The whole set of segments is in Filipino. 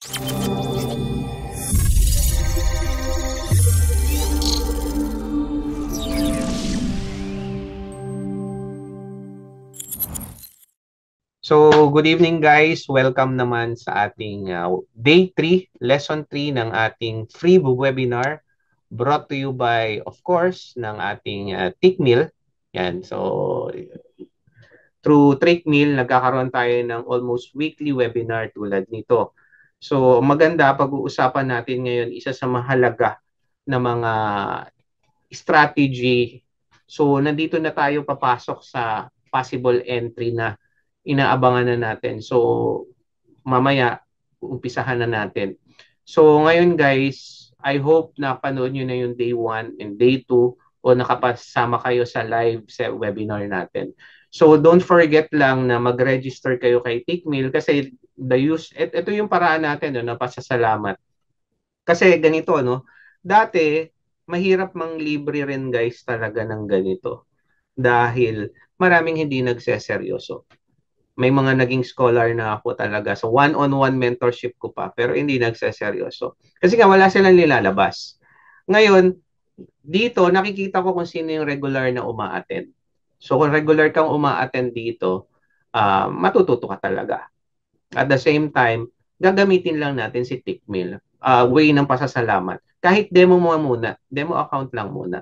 So, good evening guys. Welcome naman sa ating day 3, lesson 3 ng ating free webinar brought to you by, of course, ng ating Tickmill. Yan. So, through Tickmill, nagkakaroon tayo ng almost weekly webinar tulad nito. So, maganda pag-uusapan natin ngayon isa sa mahalaga na mga strategy. So, nandito na tayo papasok sa possible entry na inaabangan na natin. So, mamaya, umpisahan na natin. So, ngayon guys, I hope na panood nyo na yung day 1 and day 2 o nakapasama kayo sa live sa webinar natin. So, don't forget lang na mag-register kayo kay Tickmill kasi ito yung paraan natin no, na pasasalamat. Kasi ganito, no? Dati, mahirap mang libre rin guys talaga ng ganito. Dahil maraming hindi nagseseryoso. May mga naging scholar na ako talaga. So, one-on-one mentorship ko pa, pero hindi nagseseryoso. Kasi nga, wala silang nilalabas. Ngayon, dito, nakikita ko kung sino yung regular na uma-attend. So, kung regular kang uma-attend dito, matututo ka talaga. At the same time, gagamitin lang natin si Tickmill. Way ng pasasalamat. Kahit demo mo muna, demo account lang muna.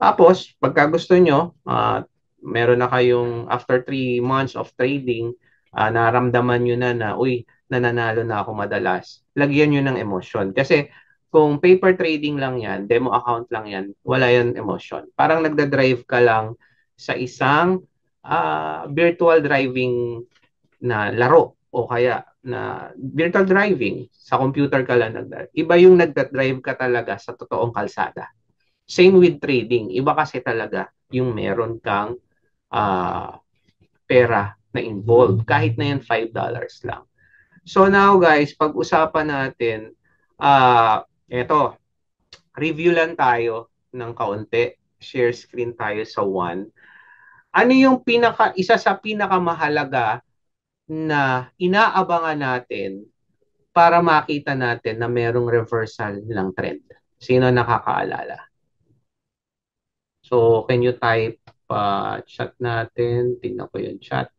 Tapos, pagka gusto nyo, meron na kayong after 3 months of trading, naramdaman nyo na, uy, nananalo na ako madalas. Lagyan nyo ng emosyon. Kasi kung paper trading lang yan, demo account lang yan, wala yan emosyon. Parang nagda-drive ka lang sa isang virtual driving na laro o kaya na virtual driving sa computer ka lang nagdrive. Iba yung nagda-drive ka talaga sa totoong kalsada. Same with trading. Iba kasi talaga yung meron kang pera na involved. Kahit na yan $5 lang. So now guys, pag-usapan natin, eto, review lang tayo ng kaunti. Share screen tayo sa 1. Ano yung isa sa pinakamahalaga na inaabangan natin para makita natin na merong reversal ng trend? Sino nakakaalala? So, can you type chat natin? Tingnan ko yung chat.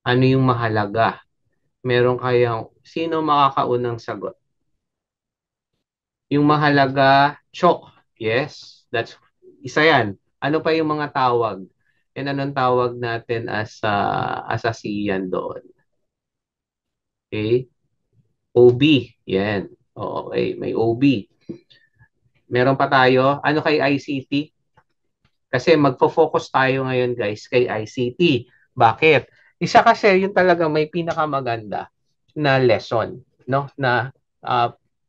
Ano yung mahalaga? Meron kayang, sino makakaunang sagot? Yung mahalaga, chok. Yes, that's isa yan. Ano pa yung mga tawag? And anong tawag natin as ASEAN doon? Okay? OB. Yan. Okay, may OB. Meron pa tayo. Ano kay ICT? Kasi magfo-focus tayo ngayon guys kay ICT. Bakit? Isa kasi yung talaga may pinakamaganda na lesson, no? Na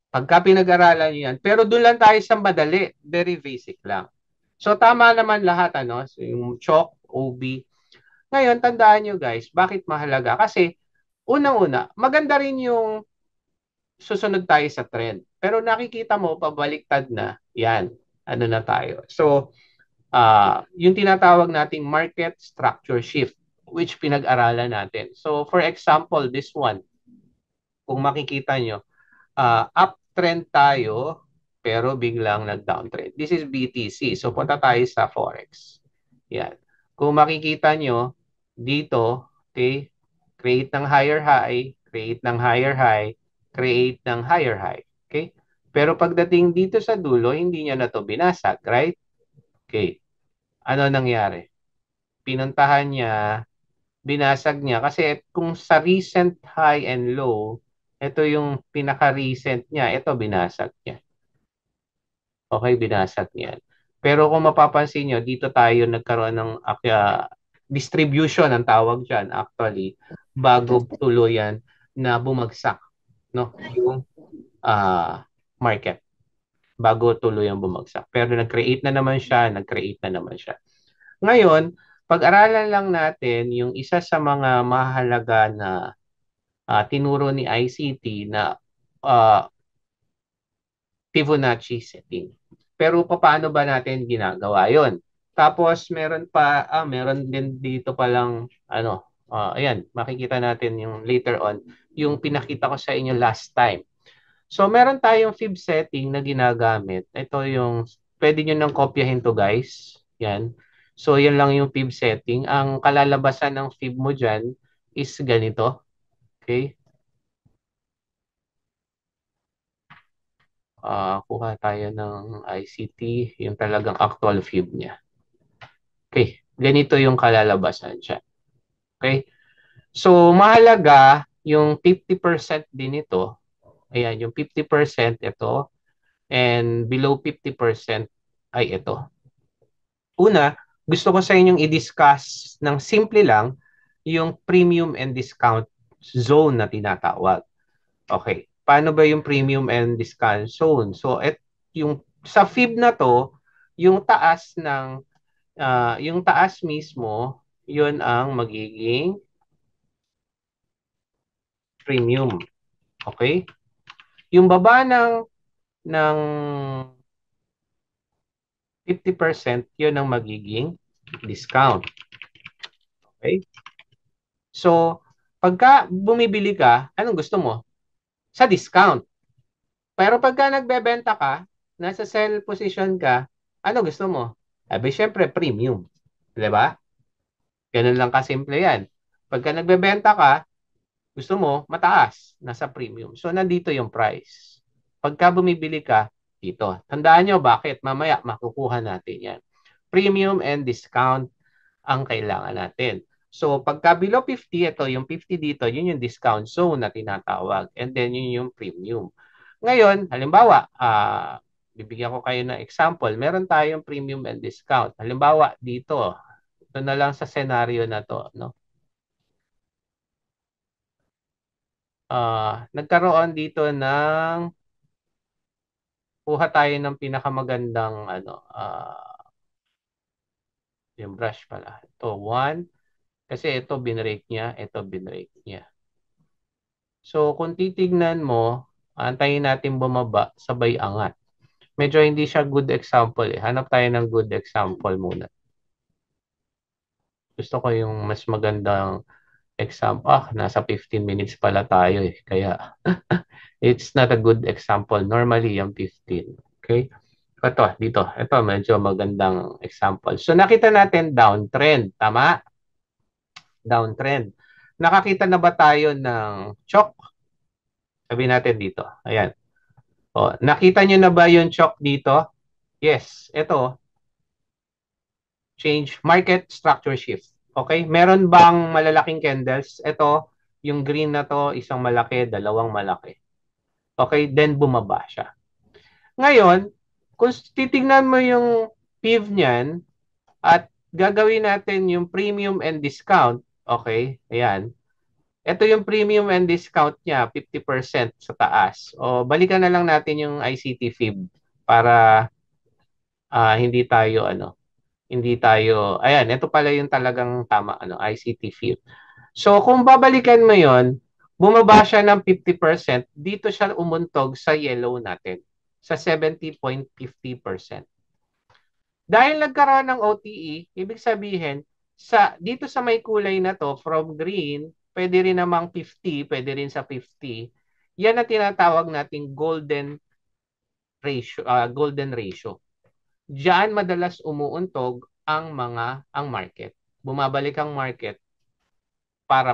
pagka pinag-aralan niyo yan. Pero doon lang tayo sa madali, very basic lang. So tama naman lahat ano, so, yung chalk, OB. Ngayon tandaan niyo guys, bakit mahalaga? Kasi unang-una, maganda rin yung susunod tayo sa trend. Pero nakikita mo pabaliktad na, yan. Ano na tayo. So yung tinatawag nating market structure shift which pinag-aralan natin. So for example, this one, kung makikita nyo, uptrend tayo pero biglang nag-downtrend. This is BTC. So punta tayo sa Forex. Yan. Kung makikita nyo, dito, okay, create ng higher high, create ng higher high, create ng higher high. Okay? Pero pagdating dito sa dulo, hindi niya na to binasag, right? Okay. Ano nangyari? Pinuntahan niya, binasag niya. Kasi kung sa recent high and low, ito yung pinaka-recent niya, ito binasag niya. Okay, binasag niya. Pero kung mapapansin nyo, dito tayo nagkaroon ng distribution ang tawag dyan actually bago tuluyan na bumagsak no yung market bago tuluyang bumagsak. Pero nag-create na naman siya, nag-create na naman siya. Ngayon, pag-aralan lang natin yung isa sa mga mahalaga na tinuro ni ICT na uh, Fibonacci setting. Pero paano ba natin ginagawa yon? Tapos meron din dito palang ano, Ayan, makikita natin yung later on, yung pinakita ko sa inyo last time. So, meron tayong fib setting na ginagamit. Ito yung, pwede nyo nang kopyahin to guys. Yan. So, yan lang yung fib setting. Ang kalalabasan ng fib mo dyan is ganito. Okay? Kuha tayo ng ICT, yung talagang actual fib niya. Okay. Ganito yung kalalabasan siya. Okay? So, mahalaga yung 50% din ito. Ayan, yung 50% ito and below 50% ay ito. Una, gusto ko sa inyong i-discuss ng simple lang yung premium and discount zone na tinatawag. Okay. Paano ba yung premium and discount zone? So, yung sa fib na to, yung taas ng yung taas mismo, yun ang magiging premium. Okay? Yung baba ng 50%, yun ang magiging discount. Okay? So, pagka bumibili ka, anong gusto mo? Sa discount. Pero pagka nagbebenta ka, nasa sell position ka, ano gusto mo? Abi, syempre, premium. Di ba? Ganun lang kasimple yan. Pagka nagbebenta ka, gusto mo mataas, nasa premium. So, nandito yung price. Pagka bumibili ka, dito. Tandaan nyo bakit? Mamaya, makukuha natin yan. Premium and discount ang kailangan natin. So, pagka below 50, ito, yung 50 dito, yun yung discount zone na tinatawag. And then, yun yung premium. Ngayon, halimbawa, bibigyan ko kayo ng example. Meron tayong premium and discount. Halimbawa, dito, ito na lang sa scenario na to, no? Nagkaroon dito ng kuha tayo ng pinakamagandang yung brush pala. Ito, 1. Kasi ito binrake niya, ito binrake niya. So, kung titignan mo, antayin natin bumaba, sabay angat. Medyo hindi siya good example eh. Hanap tayo ng good example muna. Gusto ko yung mas magandang example. Nasa 15 minutes pala tayo eh. Kaya, it's not a good example. Normally, yung 15. Okay? Ito, dito. Ito, medyo magandang example. So, nakita natin downtrend. Tama? Downtrend. Nakakita na ba tayo ng chalk? Sabihin natin dito. Ayan. Nakita nyo na ba yung chalk dito? Yes. Ito, change market structure shift. Okay? Meron bang malalaking candles? Ito, yung green na to, isang malaki, dalawang malaki. Okay? Then bumaba siya. Ngayon, kung titignan mo yung PIV niyan at gagawin natin yung premium and discount, okay? Ayan. Ito yung premium and discount niya, 50% sa taas. Balikan na lang natin yung ICT FIB para hindi tayo, ayan, ito pala yung talagang tama, ICT field. So, kung babalikan mo yon, bumaba siya ng 50%, dito siya umuntog sa yellow natin, sa 70.50%. Dahil nagkaroon ng OTE, ibig sabihin, dito sa may kulay na to, from green, pwede rin namang 50, pwede rin sa 50, yan na tinatawag nating golden ratio. Diyan madalas umuuntog ang market. Bumabalik ang market para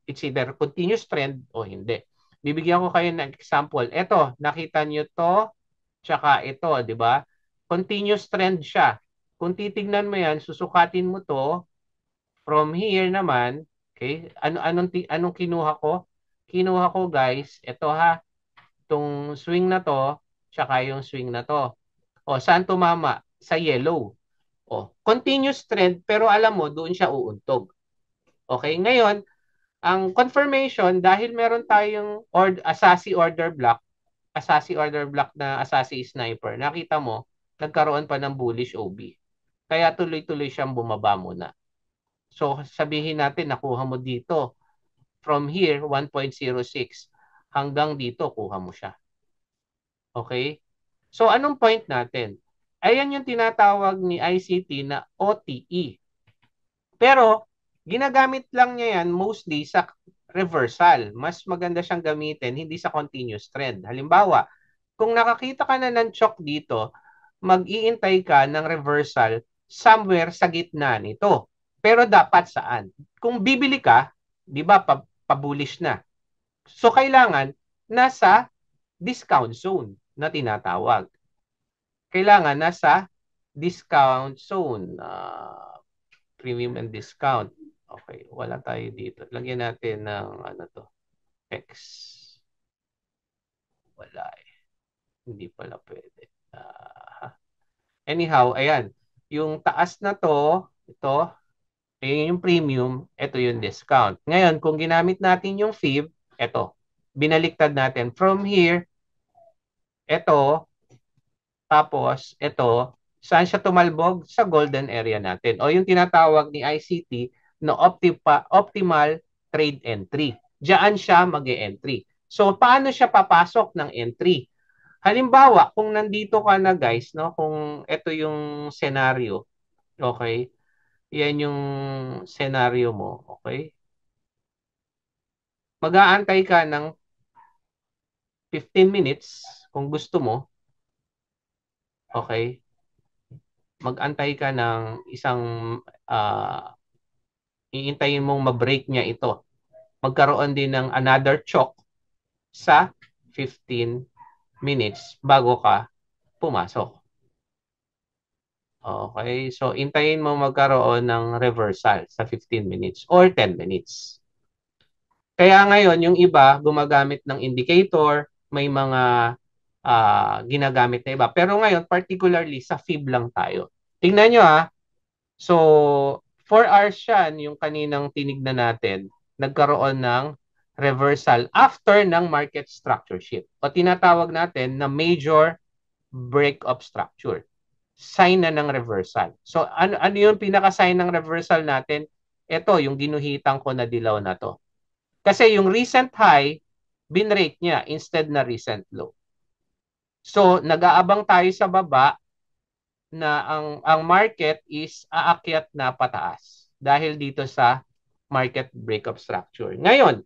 it's either continuous trend o hindi. Bibigyan ko kayo ng example. Ito, nakita nyo to, tsaka ito, di ba? Continuous trend siya. Kung titignan mo yan, susukatin mo to from here naman, okay? Anong kinuha ko? Kinuha ko guys, ito ha, itong swing na to, tsaka yung swing na to. Saan tumama? Sa yellow. Continuous trend pero alam mo doon siya uuntog. Okay, ngayon, ang confirmation dahil meron tayong Asasi order block na Asasi sniper. Nakita mo, nagkaroon pa ng bullish OB. Kaya tuloy-tuloy siyang bumaba muna. So, sabihin natin nakuha mo dito from here 1.06 hanggang dito kuha mo siya. Okay? So, anong point natin? Ayan yung tinatawag ni ICT na OTE. Pero, Ginagamit lang niya yan mostly sa reversal. Mas maganda siyang gamitin, hindi sa continuous trend. Halimbawa, kung nakakita ka na ng chok dito, mag-iintay ka ng reversal somewhere sa gitna nito. Pero dapat saan? Kung bibili ka, di ba, pabulish na. So, kailangan nasa discount zone na tinatawag. Kailangan nasa discount zone. Premium and discount. Okay, wala tayo dito. Lagyan natin ng ano to, X. Wala eh. Hindi pala pwede. Anyhow, ayan. Yung taas na to, ito, ayun yung premium, ito yung discount. Ngayon, kung ginamit natin yung FIB, ito, binaliktad natin. From here, ito, tapos, ito, saan siya tumalbog? Sa golden area natin. O yung tinatawag ni ICT na optimal trade entry. Diyan siya mag-e-entry. So, paano siya papasok ng entry? Halimbawa, kung nandito ka na guys, no, kung ito yung scenario, okay? Yan yung scenario mo, okay? Mag-aantay ka ng 15 minutes kung gusto mo, okay? Mag-antay ka ng isang iintayin mong ma-break niya ito. Magkaroon din ng another choke sa 15 minutes bago ka pumasok. Okay, so intayin mo magkaroon ng reversal sa 15 minutes or 10 minutes. Kaya ngayon, yung iba gumagamit ng indicator, may mga ginagamit na iba. Pero ngayon, particularly sa FIB lang tayo. Tingnan nyo So, 4 hours yan, yung kaninang tinignan natin, nagkaroon ng reversal after ng market structure shift. O tinatawag natin na major break of structure. Sign na ng reversal. So, ano yung pinaka-sign ng reversal natin? Ito, yung ginuhitan ko na dilaw na to. Kasi yung recent high, binrake niya instead na recent low. So, nag-aabang tayo sa baba na ang market is aakyat na pataas dahil dito sa market breakup structure. Ngayon,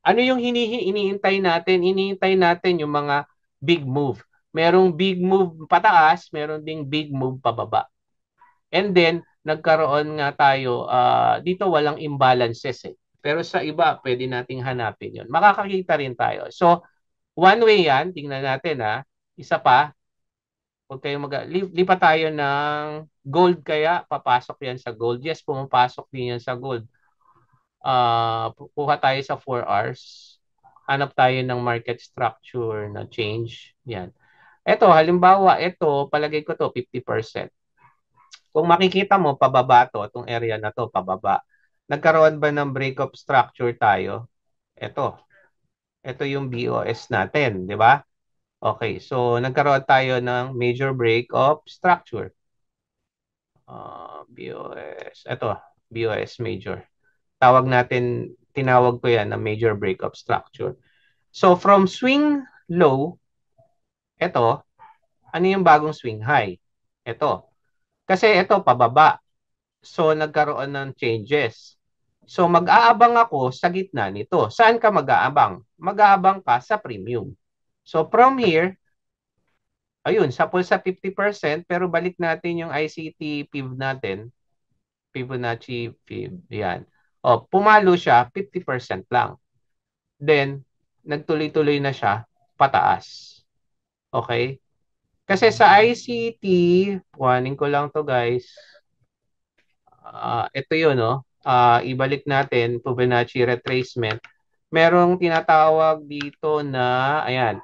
ano yung iniintay natin? Iniintay natin yung mga big move. Merong big move pataas, meron ding big move pababa. And then, nagkaroon nga tayo, dito walang imbalances eh. Pero sa iba, pwede nating hanapin yon. Makakakita rin tayo. So, one way yan, tingnan natin Isa pa, huwag kayong lipat tayo ng gold kaya, papasok yan sa gold. Yes, pumapasok din yan sa gold. Kuha tayo sa 4 hours. Hanap tayo ng market structure na change. Yan. Ito, halimbawa, ito, palagay ko to 50%. Kung makikita mo, pababa to, itong area na to, pababa. Nagkaroon ba ng breakup structure tayo? Ito. Ito yung BOS natin, di ba? Okay, so nagkaroon tayo ng major break of structure. BOS. Ito, BOS major. Tinawag ko yan na major break of structure. So from swing low, ito, ano yung bagong swing high? Ito. Kasi ito, pababa. So nagkaroon ng changes. So mag-aabang ako sa gitna nito. Saan ka mag-aabang? Mag-aabang ka sa premium. So from here, ayun, sapol sa 50%, pero balik natin yung ICT PIV natin. Fibonacci PIV. Yan. O, pumalo siya, 50% lang. Then, nagtuloy-tuloy na siya pataas. Okay? Kasi sa ICT, kuhanin ko lang to guys. Ito yun, no? Ibalik natin, Fibonacci retracement. Merong tinatawag dito na, ayan,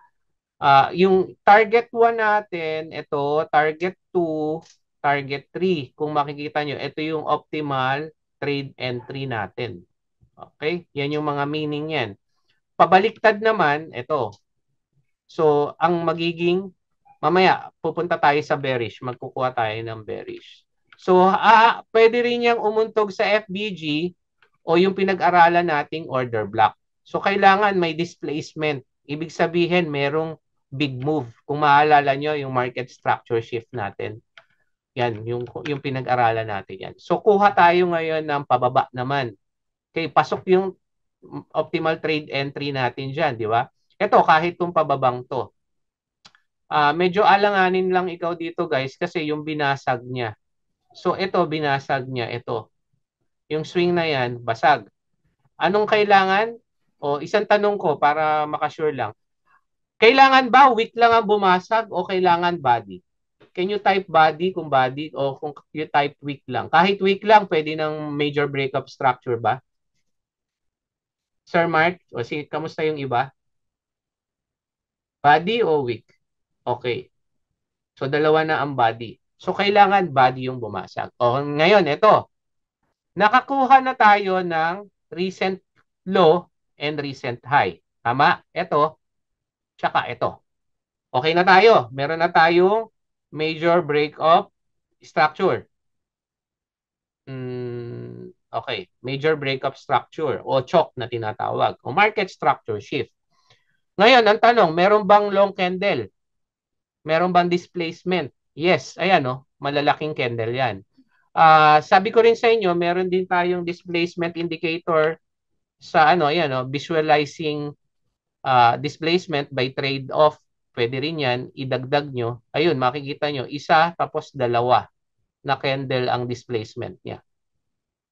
yung target 1 natin, ito, target 2, target 3. Kung makikita nyo, ito yung optimal trade entry natin. Okay? Yan yung mga meaning yan. Pabaliktad naman, ito. So, ang magiging, mamaya, pupunta tayo sa bearish. Magkukuha tayo ng bearish. So, pwede rin yung umuntog sa FBG o yung pinag-aralan nating order block. So, kailangan may displacement. Ibig sabihin, merong big move. Kung maalala nyo, yung market structure shift natin. Yan, yung pinag-aralan natin yan. So, kuha tayo ngayon ng pababa naman. Okay, pasok yung optimal trade entry natin dyan, di ba? Ito, kahit itong pababang to. Medyo alanganin lang ikaw dito guys kasi yung binasag niya. So, ito, binasag niya. Ito. Yung swing na yan, basag. Anong kailangan? O, isang tanong ko para makasure lang. Kailangan ba wick lang ang bumasag o kailangan body? Can you type body kung body o kung you type weak lang? Kahit weak lang, pwede ng major breakup structure ba? Sir Mark, o si kamusta yung iba? Body o weak? Okay. So, dalawa na ang body. So, kailangan body yung bumasag. O, ngayon, ito. Nakakuha na tayo ng recent low and recent high. Tama? Ito, tsaka ito. Okay na tayo. Meron na tayong major breakup structure. Okay. Major breakup structure o CHOC na tinatawag. O market structure shift. Ngayon, ang tanong, meron bang long candle? Meron bang displacement? Yes. Ayan, no? Malalaking candle yan. Sabi ko rin sa inyo, meron din tayong displacement indicator sa ano, ayan, no? Visualizing displacement by trade-off. Pwede rin yan, idagdag nyo. Ayun, makikita nyo, isa tapos dalawa na candle ang displacement niya.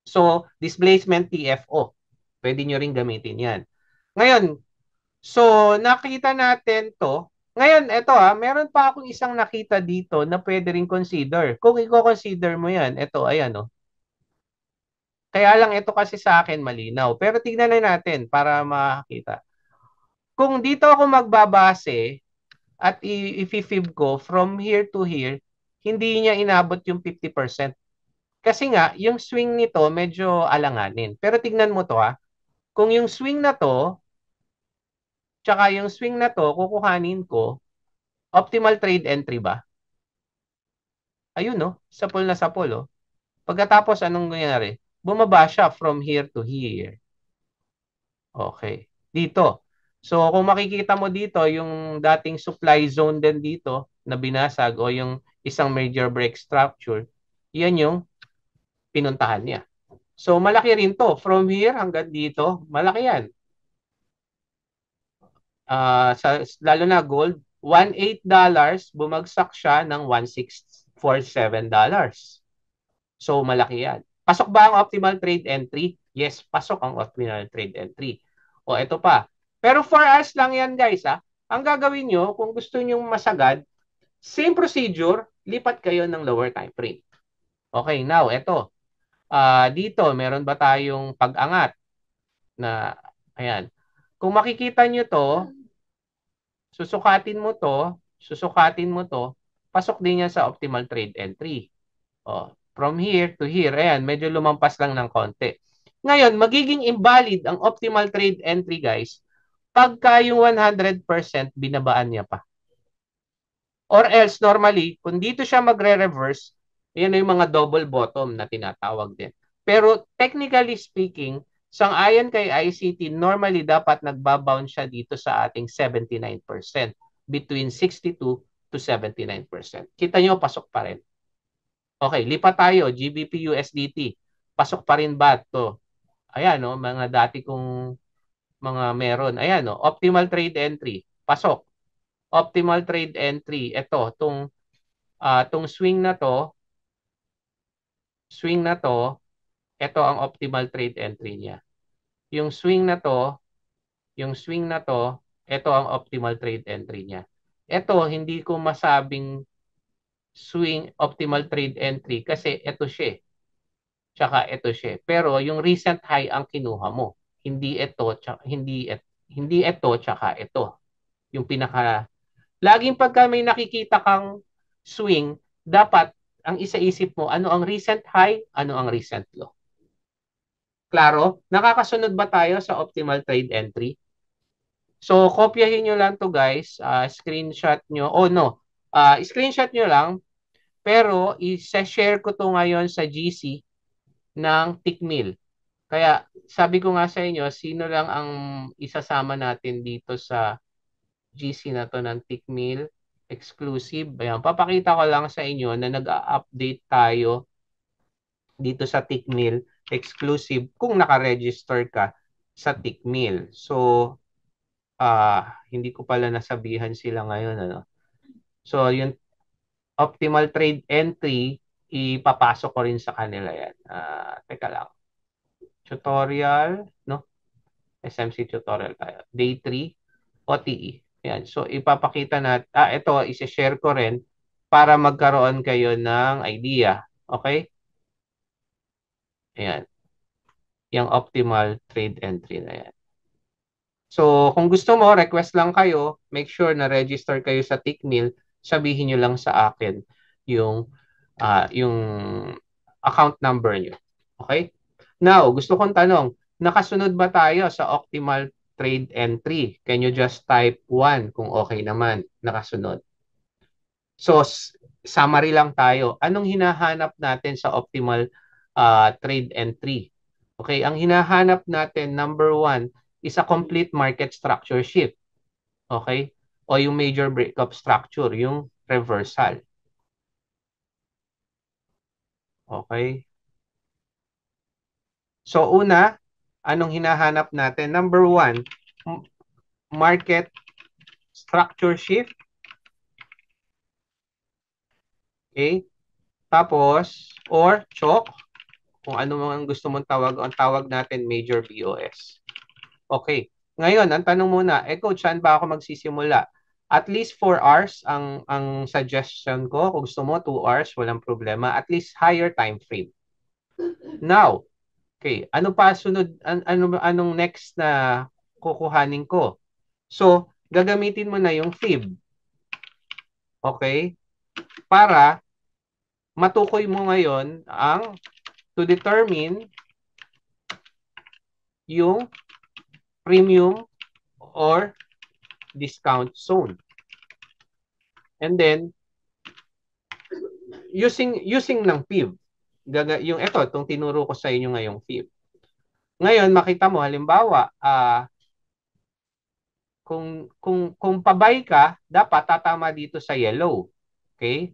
So, displacement TFO. Pwede nyo rin gamitin yan. Ngayon, so nakita natin to. Ngayon, eto meron pa akong isang nakita dito na pwede rin consider. Kung i-consider mo yan, eto, ayan o. Kaya lang ito kasi sa akin malinaw. Pero tignan na natin para makita. Kung dito ako magbabase at i-fib ko from here to here, hindi niya inabot yung 50%. Kasi nga, yung swing nito medyo alanganin. Pero tignan mo to kung yung swing na to, tsaka yung swing na to, kukuhanin ko, optimal trade entry ba? Ayun no, sapol na sapol oh. Pagkatapos anong nangyari? Bumaba siya from here to here. Okay. Dito. So kung makikita mo dito, yung dating supply zone din dito na binasag o yung isang major break structure, yan yung pinuntahan niya. So malaki rin to. From here hanggang dito, malaki yan. Lalo na gold, $18, bumagsak siya ng $1,647. So malaki yan. Pasok ba ang optimal trade entry? Yes, pasok ang optimal trade entry. O ito pa. Pero for us lang yan guys Ang gagawin nyo kung gusto nyo masagad, same procedure, lipat kayo ng lower time frame. Okay, now ito. Dito, meron ba tayong pag-angat na, ayan. Kung makikita nyo to, susukatin mo to, pasok din yan sa optimal trade entry. From here to here, ayan, medyo lumampas lang ng konti. Ngayon, magiging invalid ang optimal trade entry, guys, pagka yung 100% binabaan niya pa. Or else, normally, kung dito siya magre-reverse, yan yung mga double bottom na tinatawag din. Pero technically speaking, sang-ayon kay ICT, normally dapat nagbabound siya dito sa ating 79%, between 62 to 79%. Kita nyo, pasok pa rin. Okay, lipat tayo, GBP USDT. Pasok pa rin ba to? Ayan, no, mga dati kong mga meron. Ayan, no, optimal trade entry. Pasok. Optimal trade entry. Ito, tong swing na to, ito ang optimal trade entry niya. Yung swing na to, ito ang optimal trade entry niya. Ito, hindi ko masabing swing optimal trade entry kasi ito siya. Tsaka ito siya. Pero yung recent high ang kinuha mo. Hindi ito, tsaka, hindi ito, tsaka ito. Yung pinaka, laging pagka may nakikita kang swing, dapat ang isa-isip mo, ano ang recent high, ano ang recent low. Klaro? Nakakasunod ba tayo sa optimal trade entry? So, kopyahin nyo lang to guys. Screenshot nyo. Oh no. Screenshot nyo lang. Pero, isa-share ko to ngayon sa GC ng Tickmill. Kaya sabi ko nga sa inyo, sino lang ang isasama natin dito sa GC na to ng Tickmill? Exclusive. Ayan, papakita ko lang sa inyo na nag-update tayo dito sa Tickmill exclusive kung naka-register ka sa Tickmill. So, hindi ko pala nasabihan sila ngayon, ano. So, yung optimal trade entry, ipapasok ko rin sa kanila yan. Teka lang. Tutorial, no? SMC tutorial tayo. Day 3, OTE. Yan. So, ipapakita natin, ito, isi-share ko rin para magkaroon kayo ng idea. Okay? Ayan. Yung optimal trade entry na yan. So, kung gusto mo, request lang kayo, make sure na register kayo sa Tickmill, sabihin nyo lang sa akin yung, yung account number nyo. Okay? Now, gusto kong tanong, nakasunod ba tayo sa optimal trade entry? Can you just type 1 kung okay naman, nakasunod? So, summary lang tayo. Anong hinahanap natin sa optimal trade entry? Okay, ang hinahanap natin, number 1, is a complete market structure shift. Okay? O yung major breakup structure, yung reversal. Okay? So, una, anong hinahanap natin? Number 1, market structure shift. Okay? Tapos, or choke, kung ano mang gusto mong tawag, ang tawag natin major BOS. Okay. Ngayon, ang tanong muna, coach, saan ba ako magsisimula? At least 4 hours ang suggestion ko. Kung gusto mo 2 hours, walang problema. At least higher time frame. Now, okay, ano pa sunod anong next na kukuhanin ko? So, gagamitin mo na yung fib. Okay? Para matukoy mo ngayon ang to determine yung premium or discount zone. And then using ng fib. Yung itong tinuro ko sa inyo ngayong fib. Ngayon makita mo halimbawa, kung pabay ka, dapat tatama dito sa yellow. Okay?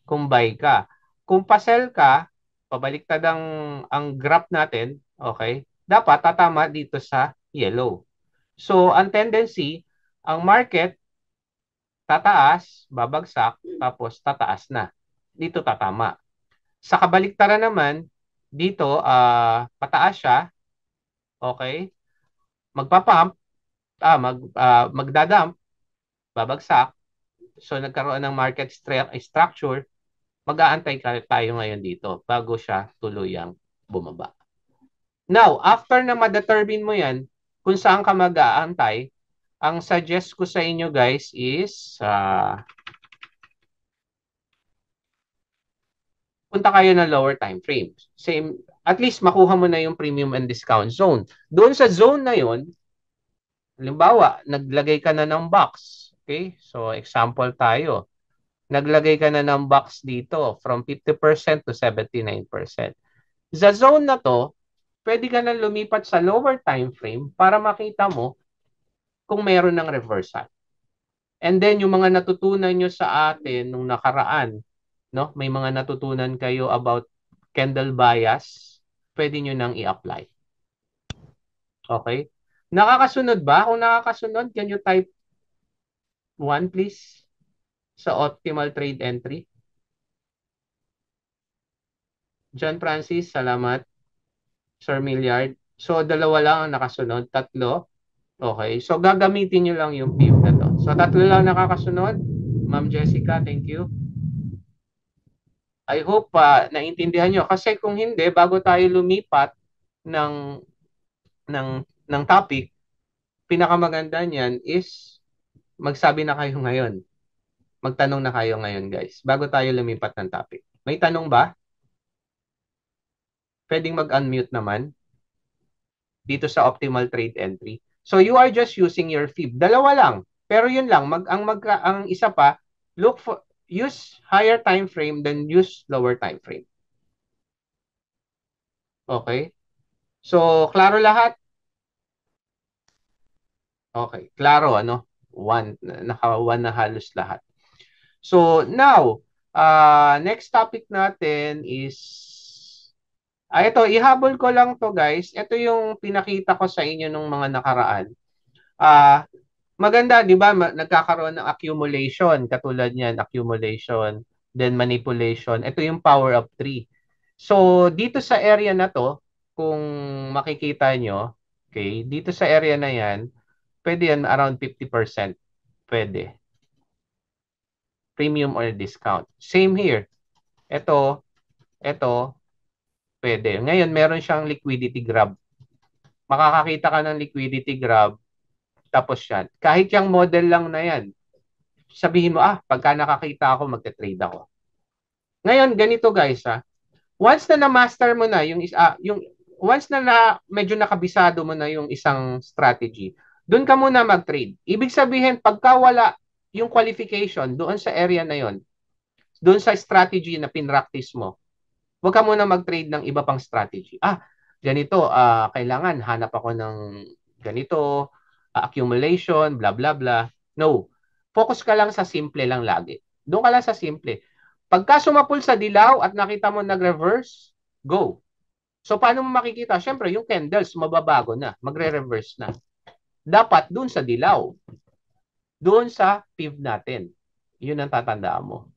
Kung buy ka. Kung pa-sell ka, pabaliktad ang graph natin, okay? Dapat tatama dito sa yellow. So, ang tendency, ang market tataas, babagsak, tapos tataas na. Dito tatama. Sa kabaliktaran naman, dito pataas siya, okay? Magpa-pump, magdadump, babagsak. So nagkaroon ng market structure, mag-aantay tayo ngayon dito bago siya tuluyang bumaba. Now, after na ma-determine mo yan, kung saan ka mag-aantay, ang suggest ko sa inyo guys is punta kayo ng lower time frame. Same, at least makuha mo na yung premium and discount zone. Doon sa zone na yon, halimbawa, naglagay ka na ng box. Okay? So, example tayo. Naglagay ka na ng box dito from 50% to 79%. Sa zone na to, pwede ka na lumipat sa lower time frame para makita mo kung meron ng reversal. And then, yung mga natutunan nyo sa atin nung nakaraan, no? May mga natutunan kayo about candle bias, pwede nyo nang i-apply. Okay? Nakakasunod ba? Kung nakakasunod, can you type 1 please sa optimal trade entry? John Francis, salamat. Sir Milliard. So, dalawa lang ang nakasunod. Tatlo. Okay. So, gagamitin nyo lang yung PIB na to. So, tatlo lang nakakasunod. Ma'am Jessica, thank you. I hope naintindihan nyo. Kasi kung hindi, bago tayo lumipat ng, ng, ng topic, pinakamaganda niyan is magsabi na kayo ngayon. Magtanong na kayo ngayon, guys. Bago tayo lumipat ng topic. May tanong ba? Pwedeng mag-unmute naman dito sa optimal trade entry. So you are just using your fib. Dalawa lang. Pero yun lang, ang isa pa, use higher time frame than use lower time frame. Okay? So klaro lahat? Okay, klaro ano? Naka one na halos lahat. So now, next topic natin is, ito, ihabol ko lang to guys. Ito yung pinakita ko sa inyo nung mga nakaraan. Ah, maganda, 'di ba? Nagkakaroon ng accumulation, katulad niyan, accumulation, then manipulation. Ito yung power of 3. So, dito sa area na 'to, kung makikita nyo, okay, dito sa area na 'yan, pwede yan around 50%. Pwede. Premium or discount. Same here. Ito, pwede. Ngayon, meron siyang liquidity grab. Makakakita ka ng liquidity grab, tapos yan. Kahit yung model lang na yan, sabihin mo, pagka nakakita ako, magte-trade ako. Ngayon, ganito guys, once na na-master mo na once na medyo nakabisado mo na yung isang strategy, doon ka muna mag-trade. Ibig sabihin, pagka wala yung qualification doon sa area na yon, doon sa strategy na pinractice mo, huwag ka muna mag-trade ng iba pang strategy. Ganito, kailangan hanap ako ng ganito, accumulation, blah, blah, blah. No. Focus ka lang sa simple lang lagi. Doon ka lang sa simple. Pagka sumapul sa dilaw at nakita mo nag-reverse, go. So, paano mo makikita? Siyempre, yung candles, mababago na. Magre-reverse na. Dapat doon sa dilaw. Doon sa PIV natin. Yun ang tatandaan mo.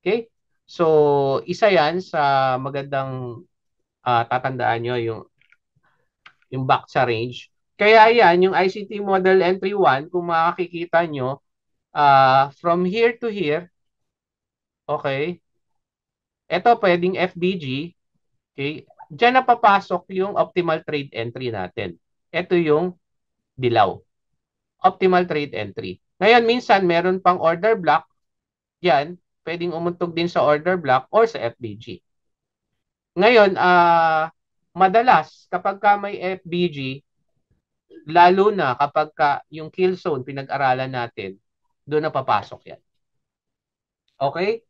Okay? So, isa yan sa magandang tatandaan nyo yung back sa range. Kaya yan, yung ICT model entry 1, kung makikita nyo, from here to here, okay, ito pwedeng FBG, okay, dyan na papasok yung optimal trade entry natin. Ito yung dilaw. Optimal trade entry. Ngayon, minsan, meron pang order block, yan, pwedeng umuntog din sa order block or sa FBG. Ngayon, madalas, kapag ka may FBG, lalo na kapag ka yung kill zone pinag-aralan natin, doon na papasok yan. Okay?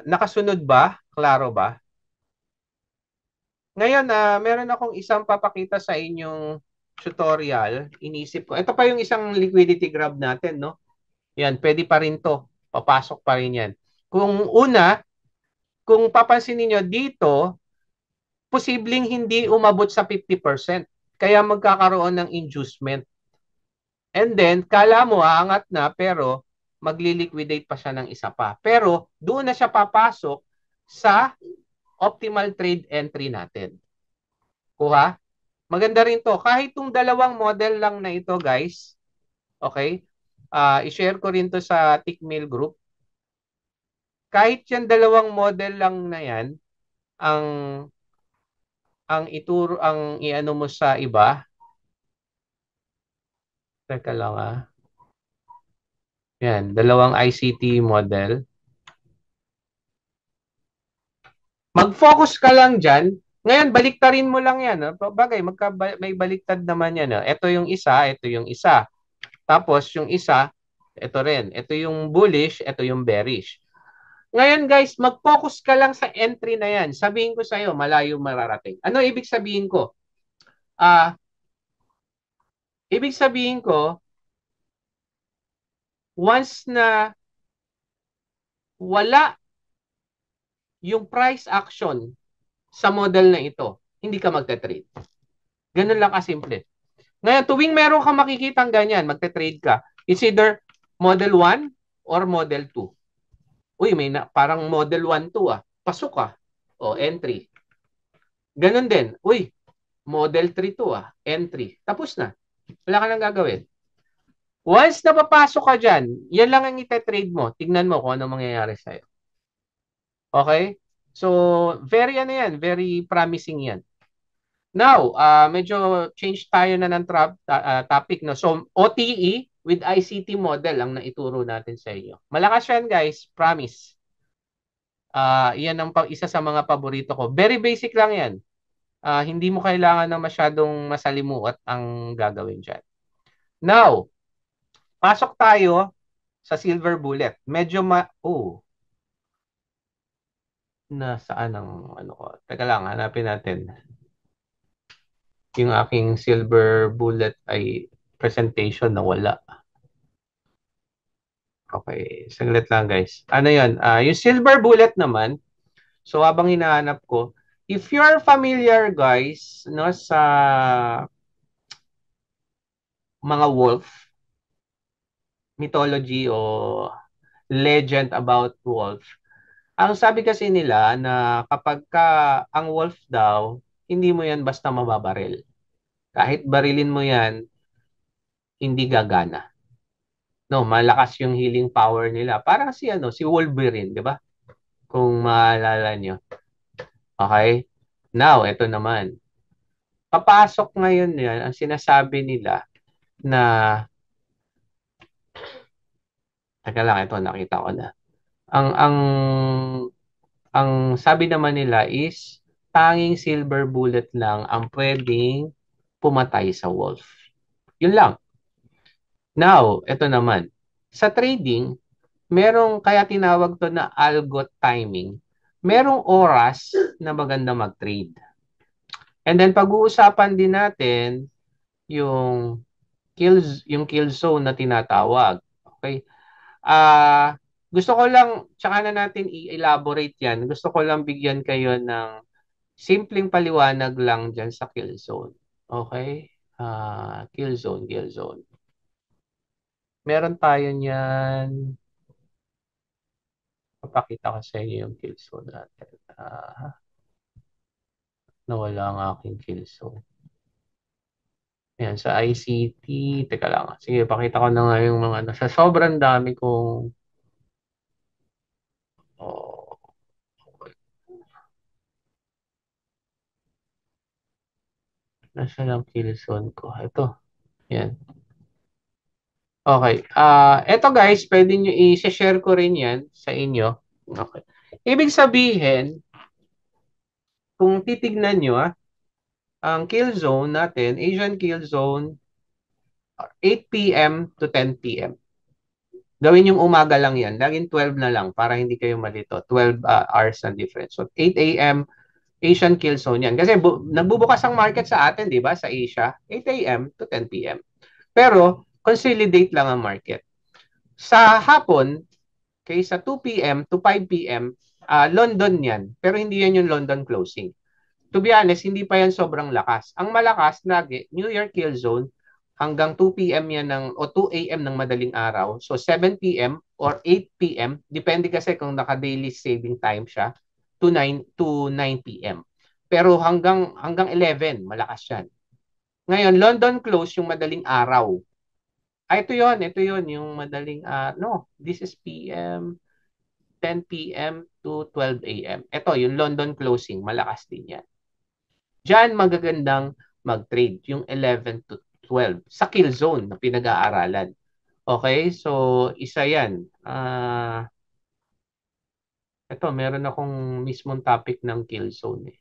Nakasunod ba? Klaro ba? Ngayon, meron akong isang papakita sa inyong tutorial. Inisip ko. Ito pa yung isang liquidity grab natin, no? Yan, pwede pa rin to. Papasok pa rin yan. Kung papansin niyo dito, posibleng hindi umabot sa 50%. Kaya magkakaroon ng inducement. And then, kala mo aangat na pero magli-liquidate pa siya ng isa pa. Pero doon na siya papasok sa optimal trade entry natin. Kuha? Maganda rin to. Kahit itong dalawang model lang na ito, guys, okay? I-share ko rin to sa Tickmill group. Kahit yan dalawang model lang na yan, ang ang iano mo sa iba. Teka lang Yan, dalawang ICT model. Mag-focus ka lang dyan. Ngayon, baliktarin mo lang yan. Bagay, may baliktad naman yan. Ito yung isa, ito yung isa. Tapos yung isa, ito rin. Ito yung bullish, ito yung bearish. Ngayon guys, mag-focus ka lang sa entry na yan. Sabihin ko sa'yo, malayo mararating. Ano ibig sabihin ko? Ibig sabihin ko, once na wala yung price action sa model na ito, hindi ka magte-trade. Ganun lang kasimple. Ngayon, tuwing meron kang makikitang ganyan, magte-trade ka. It's either Model 1 or Model 2. Uy, parang Model 1 2 Pasok O, entry. Ganun din. Uy, Model 3 2 Entry. Tapos na. Wala ka nang gagawin. Once na papasok ka dyan, yan lang ang ite-trade mo. Tignan mo kung ano mangyayari sa'yo. Okay? So, very promising yan. Now, medyo change tayo na ng topic. No? So, OTE with ICT model ang naituro natin sa inyo. Malakas yan, guys. Promise. Yan ang isa sa mga paborito ko. Very basic lang yan. Hindi mo kailangan ng masyadong masalimuot ang gagawin dyan. Now, pasok tayo sa silver bullet. Medyo nasaan ang ano ko? Teka lang, hanapin natin. Yung aking silver bullet ay presentation na wala. Okay, saglit lang guys. Ano yun? Yung silver bullet naman, so habang hinahanap ko, if you're familiar guys, no, sa mga wolf mythology o legend about wolf, ang sabi kasi nila na kapag ka ang wolf daw, hindi mo yan basta mababaril. Kahit barilin mo yan, hindi gagana. No, malakas yung healing power nila. Parang si ano, si Wolverine, 'di ba? Kung maalala nyo. Okay? Now, ito naman. Papasok ngayon yan, ang sinasabi nila na, teka lang, ito nakita ko na. Ang sabi naman nila is, tanging silver bullet lang ang pwedeng pumatay sa wolf. Yun lang. Now, ito naman. Sa trading, merong, kaya tinawag to na algo timing. Merong oras na maganda mag-trade. And then pag-uusapan din natin yung kill zone na tinatawag. Okay? Gusto ko lang, tsaka na natin i-elaborate yan. Gusto ko lang bigyan kayo ng simpleng paliwanag lang dyan sa kill zone. Okay? Kill zone. Meron tayo niyan. Papakita ko sa inyo yung kill zone natin. Nawala ang aking kill zone. Ayan, sa ICT. Teka lang. Sige, pakita ko na nga yung mga nasa sobrang dami kong oh, nasa lang kill zone ko. Ito. Yan. Okay. Ito guys, pwede nyo i-share ko rin yan sa inyo. Okay. Ibig sabihin, kung titignan nyo, ang kill zone natin, Asian kill zone, 8 p.m. to 10 p.m. Gawin yung umaga lang yan. Laging 12 na lang para hindi kayo malito. 12 hours na difference. So, 8 a.m. Asian kill zone yan. Kasi nagbubukas ang market sa atin, di ba? Sa Asia, 8 a.m. to 10 p.m. Pero, consolidate lang ang market. Sa hapon, okay, sa 2 p.m. to 5 p.m., London yan. Pero hindi yan yung London closing. To be honest, hindi pa yan sobrang lakas. Ang malakas, lagi, New Year kill zone, hanggang 2 p.m. yan ng, o 2 a.m. ng madaling araw. So 7 p.m. or 8 p.m. Depende kasi kung naka-daily saving time siya to 9 p.m. Pero hanggang 11, malakas yan. Ngayon, London close yung madaling araw. Ito yon yung madaling no, this is PM, 10 p.m. to 12 a.m. Ito, yung London closing, malakas din yan. Diyan magagandang mag-trade, yung 11 to 12 sa kill zone na pinag-aaralan. Okay? So, isa yan. Ito, meron akong mismong topic ng kill zone.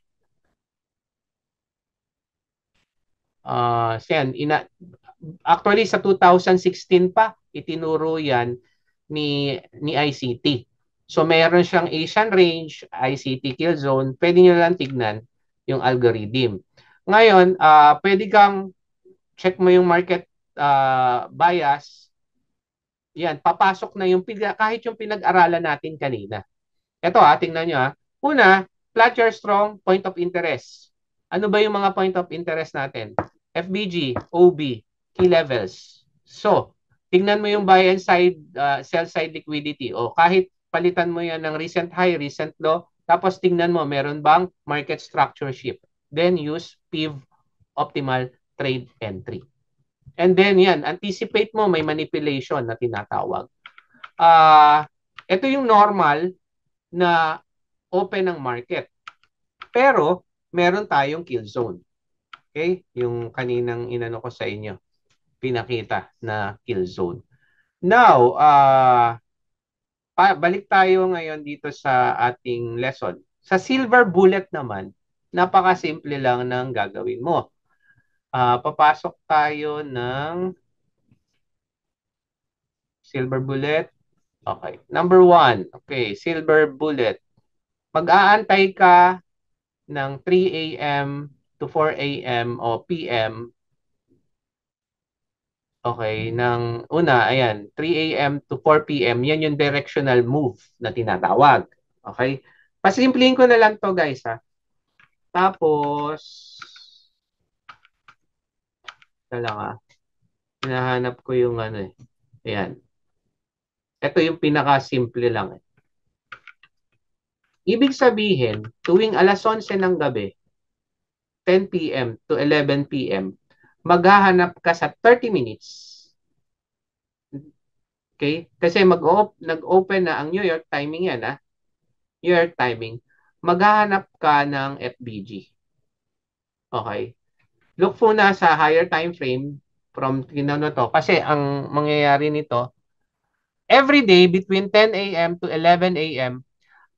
Actually, sa 2016 pa, itinuro yan ni ICT. So, meron siyang Asian range, ICT kill zone. Pwede nyo lang tignan yung algorithm. Ngayon, pwede kang check mo yung market bias. Yan, papasok na yung kahit yung pinag-aralan natin kanina. Ito tingnan nyo Una, Fletcher Strong point of interest. Ano ba yung mga point of interest natin? FBG, OB, key levels. So, tingnan mo yung buy and side, sell side liquidity. O kahit palitan mo yan ng recent high, recent low, tapos tingnan mo, meron bang market structure shift. Then use PIV optimal trade entry. And then yan, anticipate mo may manipulation na tinatawag. Ito yung normal na open ng market. Pero meron tayong kill zone. Okay? Yung kaninang inano ko sa inyo, pinakita na kill zone. Now, balik tayo ngayon dito sa ating lesson. Sa silver bullet naman, napakasimple lang ng gagawin mo. Papasok tayo ng silver bullet. Okay. Number 1. Okay. Silver bullet. Mag-aantay ka ng 3 a.m. to 4 a.m. o p.m. Okay, ng una, ayan, 3 a.m. to 4 p.m., yan yung directional move na tinatawag. Okay? Pasimplihin ko na lang to guys ha. Tapos, ito lang ha. Hinahanap ko yung ano eh. Ayan. Ito yung pinaka-simple lang eh. Ibig sabihin, tuwing alas 11 ng gabi, 10 p.m. to 11 p.m., maghahanap ka sa 30 minutes. Okay? Kasi nag-open na ang New York timing yan, ah. New York timing. Maghahanap ka ng FBG. Okay? Look muna sa higher time frame from kinano to. Kasi ang mangyayari nito, every day between 10 a.m. to 11 a.m.,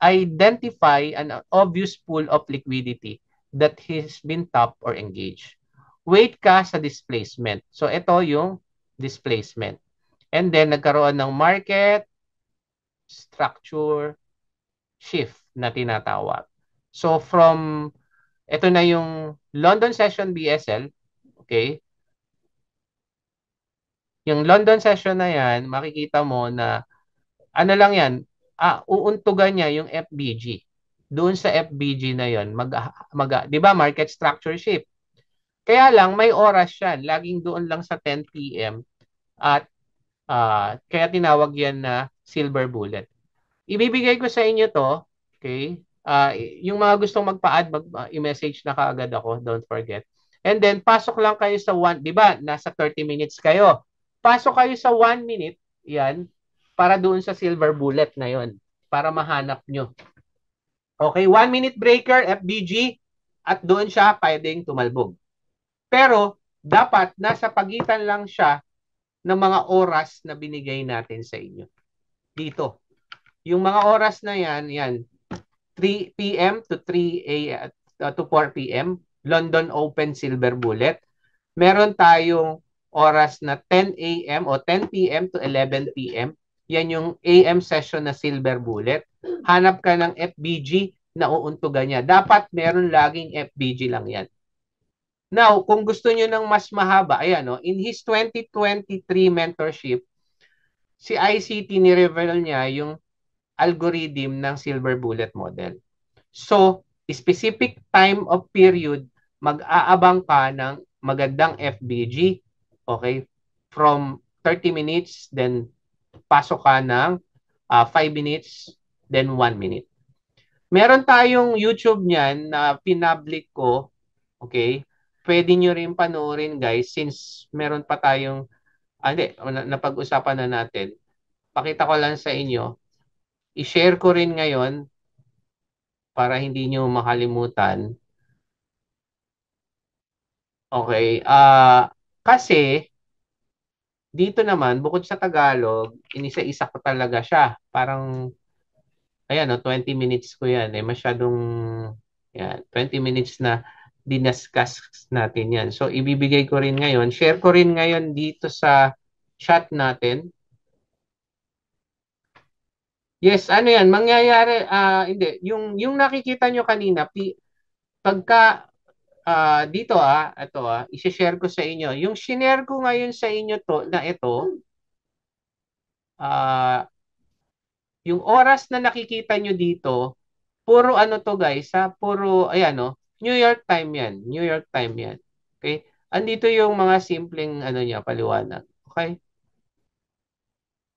identify an obvious pool of liquidity that has been tapped or engaged. Wait ka sa displacement. So, ito yung displacement. And then, nagkaroon ng market structure shift na tinatawag. So, ito na yung London Session BSL, okay? Yung London Session na yan, makikita mo na, ano lang yan, uuntugan niya yung FBG. Doon sa FBG na yon, di ba, market structure shift. Kaya lang, may oras yan. Laging doon lang sa 10 p.m. At kaya tinawag yan na silver bullet. Ibibigay ko sa inyo to, okay? Yung mga gustong magpa-add, i-message na kaagad ako, don't forget. And then, pasok lang kayo sa di ba, nasa 30 minutes kayo. Pasok kayo sa 1 minute, yan, para doon sa silver bullet na yon, para mahanap nyo. Okay, 1 minute breaker, FBG, at doon siya pwedeng tumalbog. Pero, dapat nasa pagitan lang siya ng mga oras na binigay natin sa inyo. Dito. Yung mga oras na yan, 3 p.m. to 3 to 4 p.m. London Open Silver Bullet. Meron tayong oras na 10 a.m. o 10 p.m. to 11 p.m. Yan yung AM session na Silver Bullet. Hanap ka ng FBG na uuntugan niya. Dapat meron laging FBG lang yan. Now, kung gusto niyo ng mas mahaba, ayan, no, in his 2023 mentorship, si ICT ni-reveal niya yung algorithm ng Silver Bullet model. So, specific time of period, mag-aabang ka ng magandang FBG, okay, from 30 minutes, then pasok ka ng 5 minutes, then 1 minute. Meron tayong YouTube niyan na pinpublic ko, okay, pwede nyo rin panoorin guys, since meron pa tayong, hindi, napag-usapan na natin. Pakita ko lang sa inyo, i-share ko rin ngayon para hindi nyo makalimutan. Okay. Kasi, dito naman, bukod sa Tagalog, inisa-isa ko talaga siya. Parang, ayan, no, 20 minutes ko yan. Masyadong, yan, 20 minutes na dinascuss natin yan. So, ibibigay ko rin ngayon. Share ko rin ngayon dito sa chat natin. Yes, ano yan, mangyayari, hindi, yung nakikita nyo kanina, pagka dito ito i-share ko sa inyo. Yung shinare ko ngayon sa inyo to na ito, yung oras na nakikita nyo dito, puro ano to guys, puro ayan no, New York time 'yan. New York time 'yan. Okay? Andito yung mga simpleng ano niya, paliwanag. Okay?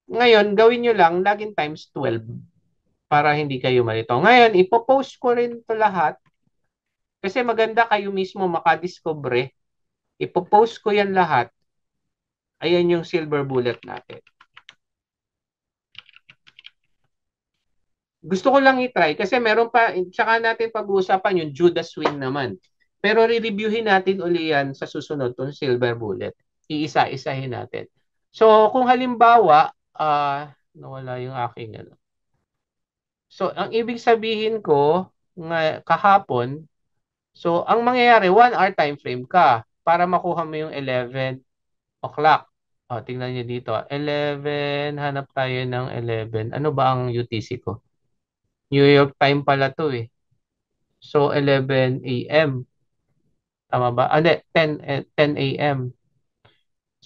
Ngayon, gawin nyo lang laging times 12 para hindi kayo malito. Ngayon, ipopost ko rin to lahat kasi maganda kayo mismo makadiscover. Ipopost ko yan lahat. Ayan yung silver bullet natin. Gusto ko lang i-try kasi meron pa, tsaka natin pag-uusapan yung Judas Swing naman. Pero re-reviewin natin uli yan sa susunod tong silver bullet. Iisa-isahin natin. So, kung halimbawa, nawala yung aking ano. So, ang ibig sabihin ko, kahapon, so, ang mangyayari, 1 hour time frame ka para makuha mo yung 11 o'clock. Tingnan niyo dito. 11, hanap tayo ng 11. Ano ba ang UTC ko? New York time pala to eh. So, 11 a.m. Tama ba? Hindi, 10 a.m.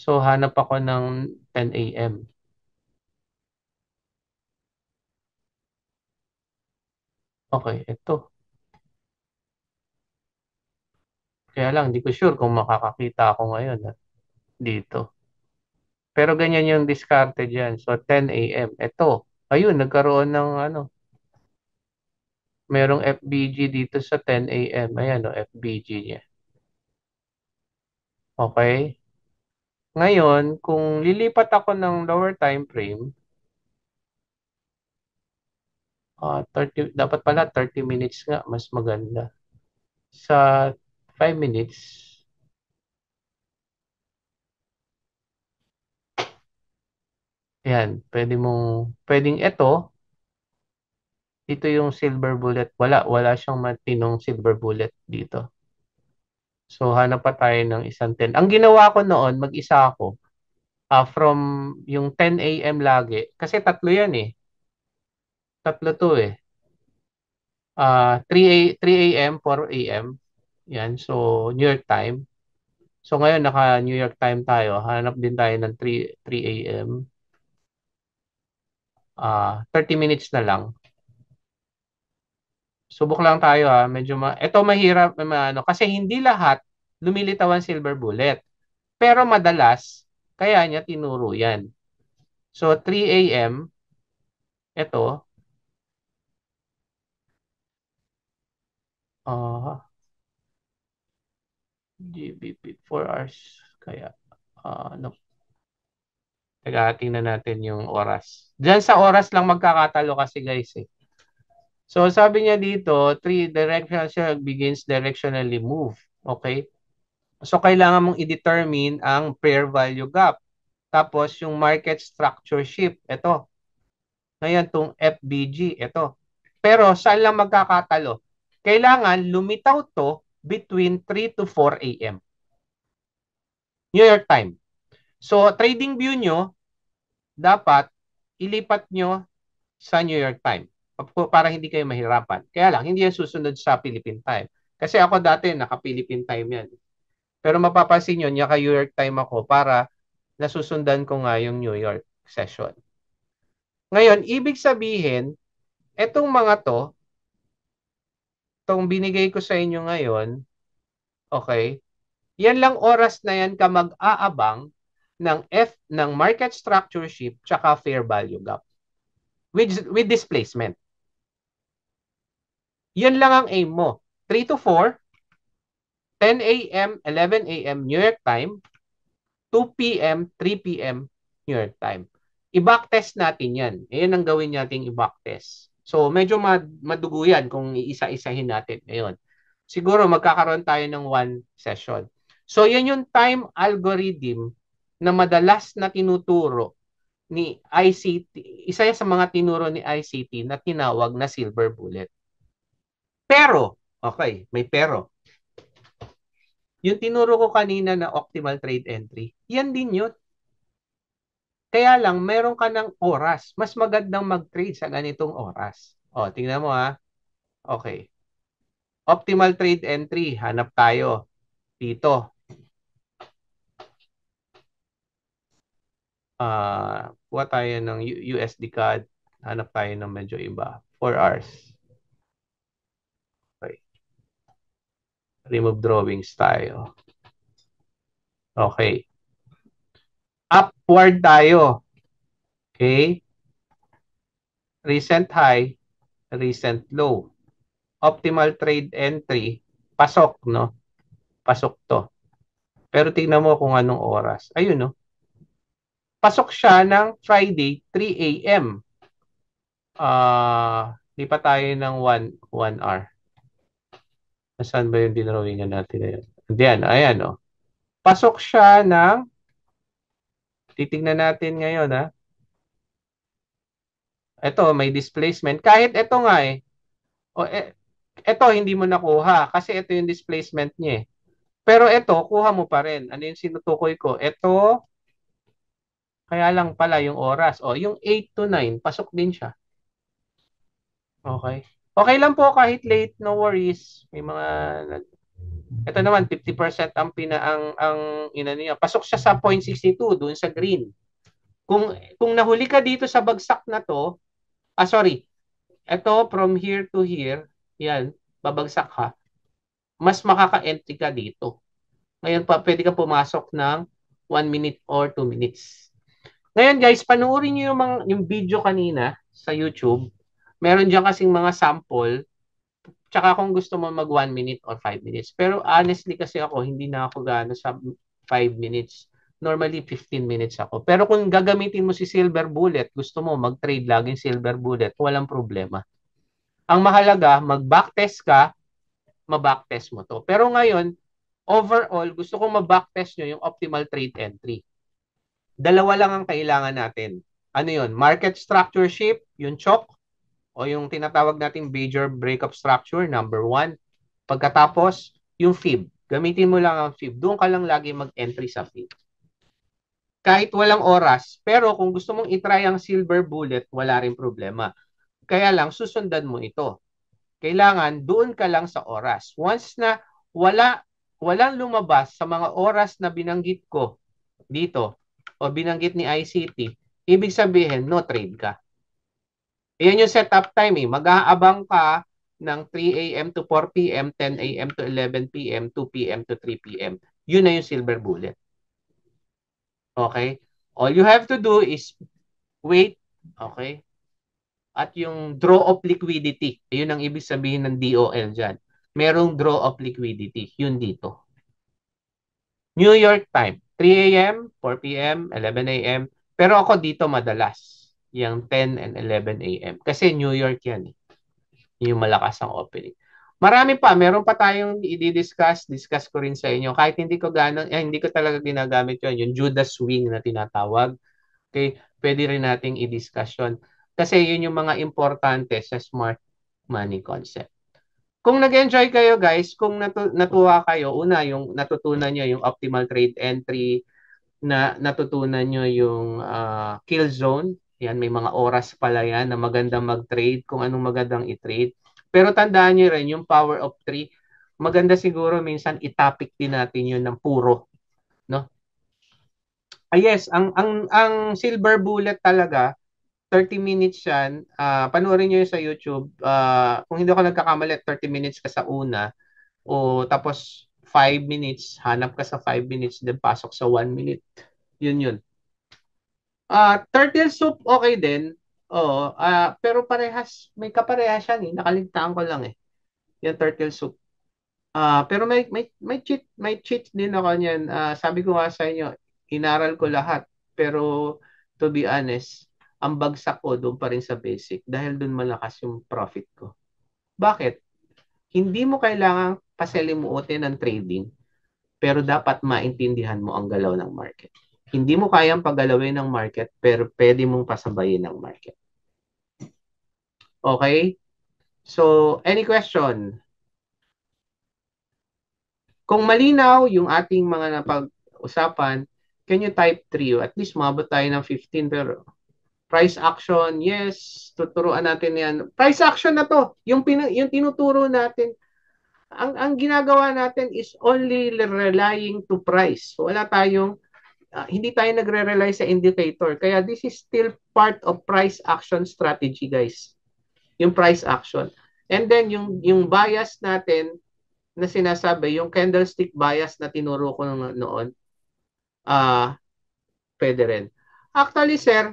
So, hanap ako ng 10 a.m. Okay, ito. Kaya lang, hindi ko sure kung makakakita ako ngayon dito. Pero ganyan yung diskarte dyan. So, 10 a.m. Ito. Ayun, nagkaroon ng merong FBG dito sa 10 a.m. Ayan o, FBG niya. Okay. Ngayon, kung lilipat ako ng lower time frame, 30, dapat pala 30 minutes nga, mas maganda. Sa 5 minutes, yan, pwedeng ito yung silver bullet. Wala siyang matinong silver bullet dito. So, hanap pa tayo ng isang 10. Ang ginawa ko noon, mag-isa ako, from yung 10 a.m. lagi, kasi tatlo yan eh. Tatlo to eh. 3 a.m., 4 a.m. Yan, so New York time. So ngayon naka New York time tayo. Hanap din tayo ng 3 a.m. 30 minutes na lang. Subok lang tayo medyo ito mahirap ano kasi hindi lahat lumilitaw ang silver bullet. Pero madalas kaya niya tinuro yan. So 3 a.m. ito GBP 4 hours kaya no. Teka, tingnan natin yung oras. Diyan sa oras lang magkakatalo kasi guys eh. So sabi niya dito, three directional begins directionally move. Okay? So kailangan mong i-determine ang fair value gap. Tapos yung market structure shift, ito. Ngayon tong FBG, ito. Pero saan lang magkakatalo? Kailangan lumitaw to between 3 to 4 a.m. New York time. So trading view nyo, dapat ilipat nyo sa New York time para hindi kayo mahirapan. Kaya lang, hindi yan susunod sa Philippine time. Kasi ako dati, naka-Philippine time yan. Pero mapapansin nyo, naka-New York time ako para nasusundan ko nga yung New York session. Ngayon, ibig sabihin, etong mga to, itong binigay ko sa inyo ngayon, okay, yan lang oras na yan ka mag-aabang ng ng market structure shift tsaka fair value gap with displacement. Yan lang ang aim mo. 3 to 4, 10 a.m., 11 a.m. New York time, 2 p.m., 3 p.m. New York time. I-backtest natin yan. Ayan ang gawin natin i-backtest. So, medyo madugo yan kung iisa-isahin natin ngayon. Siguro magkakaroon tayo ng one session. So, yan yung time algorithm na madalas na tinuturo ni ICT. Isa sa mga tinuro ni ICT na tinawag na silver bullet. Pero, okay, may pero. Yung tinuro ko kanina na optimal trade entry, yan din yun. Kaya lang, meron ka ng oras. Mas magandang mag-trade sa ganitong oras. O, tingnan mo Okay. Optimal trade entry, hanap tayo dito. Kuha tayo ng USD CAD. Hanap tayo ng medyo iba. 4 hours. Okay. Remove drawings tayo. Okay. Upward tayo. Okay. Recent high, recent low. Optimal trade entry, pasok, no? Pasok to. Pero tingnan mo kung anong oras. Ayun, no? Pasok siya ng Friday, 3 a.m. Lipat tayo ng 1 hour. Saan ba yung dinrawingan natin na yun? Diyan, ayan, no? Pasok siya ng, titignan natin ngayon, Ito, may displacement. Kahit ito nga ito hindi mo nakuha kasi ito yung displacement niya eh. Pero ito, kuha mo pa rin. Ano yung sinutukoy ko? Ito, kaya lang pala yung oras. Yung 8 to 9, pasok din siya. Okay. Okay lang po kahit late, no worries. May mga Ito naman 50% ang inano niya. Pasok siya sa 0.62 doon sa green. Kung nahuli ka dito sa bagsak na to, sorry. Ito from here to here, yan, babagsak ka. Mas makaka-entry ka dito. Ngayon pa pwede ka pumasok ng 1 minute or 2 minutes. Ngayon guys, panoorin niyo yung video kanina sa YouTube. Meron diyan kasing mga sample. Tsaka kung gusto mo mag 1 minute or 5 minutes. Pero honestly kasi ako, hindi na ako gano sa 5 minutes. Normally 15 minutes ako. Pero kung gagamitin mo si Silver Bullet, gusto mo mag-trade laging Silver Bullet, walang problema. Ang mahalaga, mag-backtest ka, ma-backtest mo to. Pero ngayon, overall, gusto kong ma-backtest nyo yung optimal trade entry. Dalawa lang ang kailangan natin. Ano yun? Market structure shape, yung chalk, o yung tinatawag nating major breakup structure, number 1. Pagkatapos, yung fib. Gamitin mo lang ang fib. Doon ka lang lagi mag-entry sa fib. Kahit walang oras, pero kung gusto mong itry ang silver bullet, wala rin problema. Kaya lang, susundan mo ito. Kailangan doon ka lang sa oras. Once na walang lumabas sa mga oras na binanggit ko dito o binanggit ni ICT, ibig sabihin, no trade ka. Iyan yung setup time eh. Mag-aabang ka ng 3 a.m. to 4 p.m., 10 a.m. to 11 p.m., 2 p.m. to 3 p.m. Yun na yung silver bullet. Okay? All you have to do is wait. Okay? At yung draw of liquidity. Yun ang ibig sabihin ng DOL dyan. Merong draw of liquidity. Yun dito. New York time. 3 a.m., 4 p.m., 11 a.m. Pero ako dito madalas. Yung 10 and 11 a.m. Kasi New York yan eh. Yung malakas ang opening. Marami pa, meron pa tayong i-discuss, discuss ko rin sa inyo. Kahit hindi ko hindi ko talaga ginagamit yun, yung Judas swing na tinatawag. Okay, pwede rin nating i-discuss yun. Kasi yun yung mga importante sa smart money concept. Kung nag-enjoy kayo guys, kung natuwa kayo, una yung natutunan nyo yung optimal trade entry, na natutunan nyo yung kill zone. Yan, may mga oras pala yan na magandang mag-trade, kung anong magandang i-trade. Pero tandaan nyo rin, yung power of 3, maganda siguro minsan itapik din natin yun ng puro. No? Yes, ang silver bullet talaga, 30 minutes yan. Panoorin nyo yun sa YouTube. Kung hindi ako nagkakamali, 30 minutes ka sa una. O tapos 5 minutes, hanap ka sa 5 minutes, then pasok sa 1 minute. Yun yun. Turtle soup, okay din. Oo, pero may kaparehas yan eh. Nakaligtaan ko lang eh. Yung turtle soup. Pero may cheat din ako niyan. Sabi ko nga sa inyo, inaral ko lahat. Pero to be honest, ang bagsak ko doon pa rin sa basic dahil doon malakas yung profit ko. Bakit? Hindi mo kailangang paselimuotin ng trading, pero dapat maintindihan mo ang galaw ng market. Hindi mo kayang paggalawin ng market, pero pwede mong pasabayin ng market. Okay? So, any question? Kung malinaw yung ating mga napag-usapan, can you type 3? At least mabot tayo ng 15. Pero price action, yes, tuturuan natin yan. Price action na to. Yung tinuturo natin, ang ginagawa natin is only relying to price. So, hindi tayo nagre-rely sa indicator. Kaya this is still part of price action strategy, guys. Yung price action. And then, yung bias natin, na sinasabi, yung candlestick bias na tinuro ko noon, pwede rin. Actually, sir,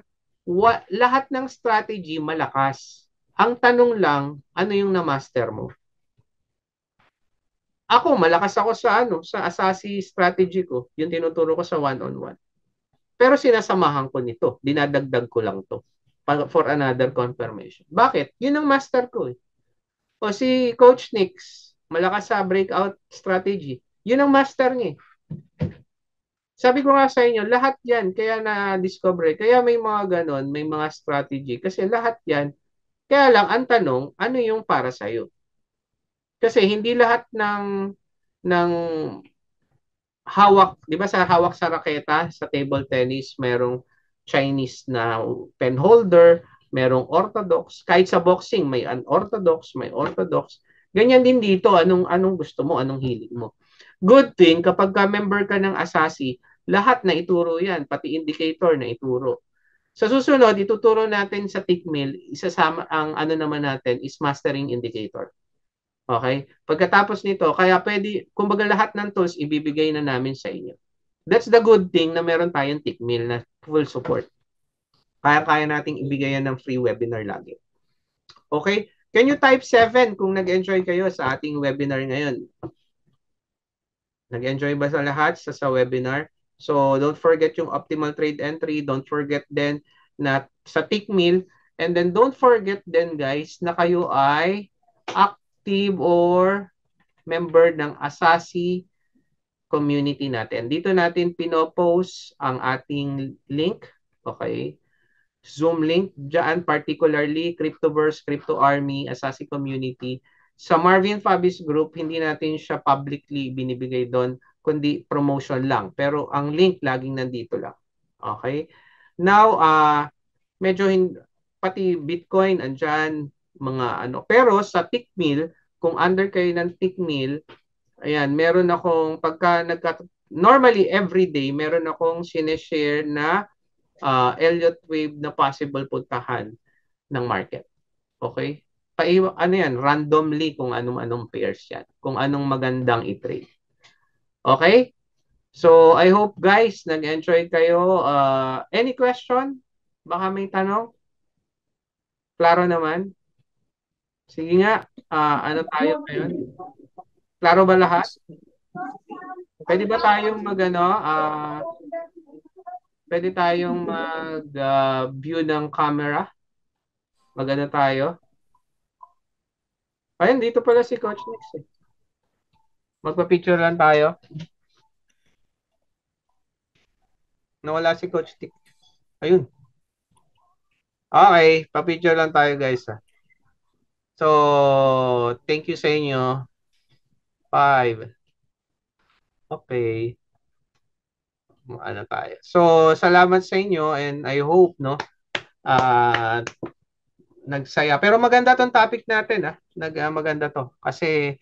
lahat ng strategy malakas. Ang tanong lang, ano yung na-master mo? Ako, malakas ako sa Asasi strategy ko, yung tinuturo ko sa one-on-one. Pero sinasamahan ko nito, dinadagdag ko lang to for another confirmation. Bakit? Yun ang master ko eh. O si Coach Nix, malakas sa breakout strategy. Yun ang master niya. Sabi ko nga sa inyo, lahat yan, kaya na-discover, kaya may mga ganon, may mga strategy, kasi lahat yan, kaya lang, ang tanong, ano yung para sa'yo? Kasi hindi lahat ng hawak, di ba sa hawak sa raketa, sa table tennis, merong Chinese na pen holder, merong orthodox, kahit sa boxing, may unorthodox, may orthodox. Ganyan din dito, anong gusto mo, anong hilig mo. Good thing, kapag member ka ng Asasi, lahat na ituro yan, pati indicator na ituro. Sa susunod, ituturo natin sa Tickmill, isasama ang ano naman natin is mastering indicator. Okay? Pagkatapos nito, kaya pwede, kumbaga lahat ng tools ibibigay na namin sa inyo. That's the good thing na meron tayong Tickmill na full support. Kaya-kaya nating ibigay yan ng free webinar lagi. Okay? Can you type 7 kung nag-enjoy kayo sa ating webinar ngayon? Nag-enjoy ba sa lahat sa webinar? So, don't forget yung optimal trade entry. Don't forget then na sa Tickmill. And then don't forget then guys na kayo ay active or member ng Asasi community natin. Dito natin pinopost ang ating link. Okay? Zoom link dyan, particularly Cryptoverse, Crypto Army, Asasi Community. Sa Marvin Fabis Group, hindi natin siya publicly binibigay doon, kundi promotion lang. Pero ang link laging nandito lang. Okay? Now, medyo pati Bitcoin andyan, mga ano. Pero sa Tickmill, kung under kayo ng Tickmill, ayan, meron akong normally every day, meron akong sineshare na Elliott wave na possible puntahan ng market. Okay? Ano yan, randomly kung anong pairs yan. Kung anong magandang i-trade. Okay? So, I hope guys, nag-enjoy kayo. Any question? Baka may tanong? Klaro naman? Sige nga, ano tayo ngayon? Klaro ba lahat? Pwede ba tayong pwede tayong mag-view ng camera? Magano tayo? Ayun, dito pala si Coach Nix eh. Magpa-picture lang tayo. Nawala si Coach Nix. Ayun. Okay, pa-picture lang tayo guys. So, thank you sa inyo. 5. Okay. Ano tayo. So, salamat sa inyo and I hope no nagsaya. Pero maganda tong topic natin maganda to kasi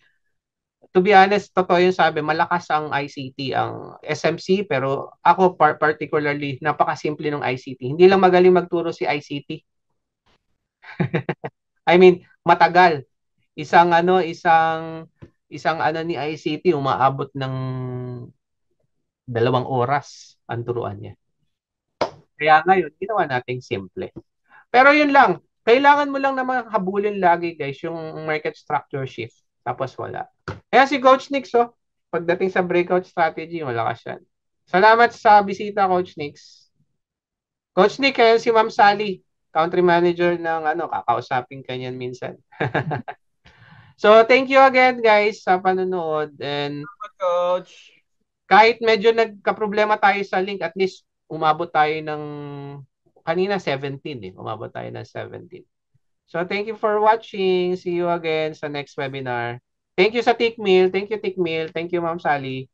to be honest, totoo yung sabi, malakas ang ICT, ang SMC, pero ako particularly, napakasimple ng ICT. Hindi lang magaling magturo si ICT. I mean, matagal. Isang ano ni ICT, umaabot ng 2 oras ang turuan niya. Kaya ngayon, ginawa nating simple. Pero yun lang, kailangan mo lang naman habulin lagi guys, yung market structure shift. Tapos wala. Kaya si Coach Nix, pagdating sa breakout strategy, malakas yan. Salamat sa bisita, Coach Nix. Coach Nick, kaya si Ma'am Sally, country manager ng kakausapin kanyan minsan. So, thank you again guys sa panonood and Coach. kahit medyo nagka-problema tayo sa link, at least umabot tayo ng kanina 17 eh. Umabot tayo ng 17. So, thank you for watching. See you again sa next webinar. Thank you sa Tickmill. Thank you, Tickmill. Thank you, Ma'am Sally.